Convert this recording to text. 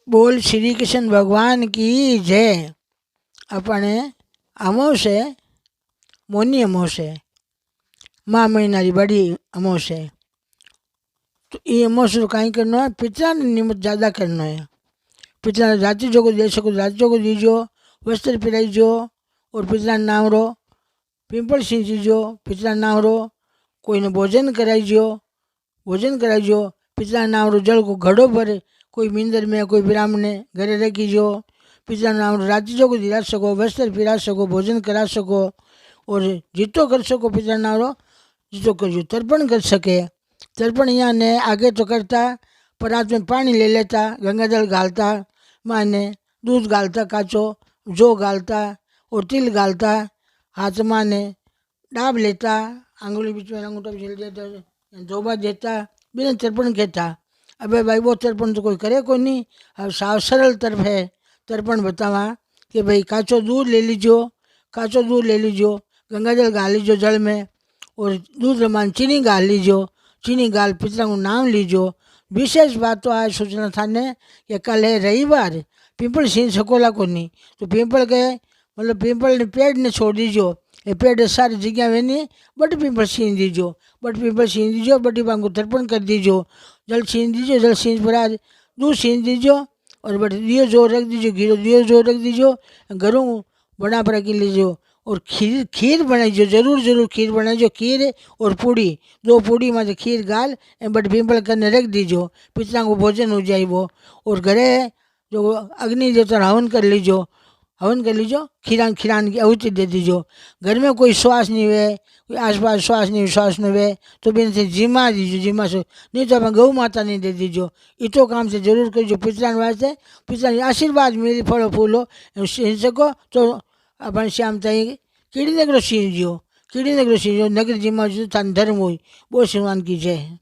बोल श्री कृष्ण भगवान की जय। अपने अमावस्या मोनी अमावस्या माह महीना की बड़ी अमावस्या। तो ये अमावस्या कहीं करना है, पितरा ने निमित्त ज़्यादा करना है। पितरा राति जो को दे सको राति जो को दीजो, वस्त्र पिराईजो और पितरा नाम रो पिंपल सींचीजो, पितरा नाम रो कोई ने भोजन कराईजो, भोजन कराईजो। पितरा नाम रो जल को घड़ो भरे कोई मींदर में कोई ब्राह्मण ने घरे रखीजो। पितरा नाम रो राति जो को दिला सको, वस्त्र पिरा सको, भोजन करा सको और जितो कर सको पितरा नाम रो जितो करजो। तर्पण कर सके, तर्पण यहाँ ने आगे तो करता, परात में पानी ले लेता, गंगा जल घालता, माने दूध गालता काचो, जो गालता और तिल गालता, हाथ माने डाब लेता, आंगुली बीच में अंगूठा झेल देता, धोबा देता, बिना तर्पण कहता। अबे भाई वो तर्पण तो कोई करे को नहीं। अब साव सरल तरफ है तर्पण बतावा कि भाई काचो दूध ले लीजो, काचो दूध ले लीजो, गंगा जल गाल लीजो जल में और दूध रमान चीनी गाल लीजो, चीनी गाल पितरा को नाम लीजो। विशेष बात तो आज सूचना था ने कि कल है रविवार, पीपल सीन सकोला को नहीं तो पीपल के मतलब पीपल ने पेड़ ने छोड़ दीजो। ये पेड़ सारी जगह में नहीं बट पीपल सीन दीजो, बट पीपल सीन दीजो, बटी बांगू तर्पण कर दीजो, जल सीन दीजो, जल सीन पर आज दूध सीन दीजो और बट दियो जोर रख दीजो, घीरो दियो जोर रख दीजो, घरों बना पर रख लीजो और खीर खीर बनाईजो, जरूर जरूर खीर बनाईजो। खीर और पूड़ी, दो पूड़ी में खीर गाल बट पिंपल करने रख दीजो, पितरा को भोजन हो जाए वो। और घरे जो अग्नि देवता हवन कर लीजो, हवन कर लीजो, खीरान खीरान की आहुति दे दीजो। घर में कोई श्वास नहीं हुए, कोई आसपास श्वास नहीं श्वास नहीं हुए तो बिन से जिमा दीजो, जिमा से नहीं तो अपन गौ माता नहीं दे दीजो। इतो काम से जरूर करो पितरा वास्ते, पितरा आशीर्वाद मिली फलो फूलो सीन सको तो अपन श्याम ताई कीड़ी नगरो सींजो, कीड़ी नगरो सींजो, नगर जिमा जो धर्म हुई वो श्रीमान की जय।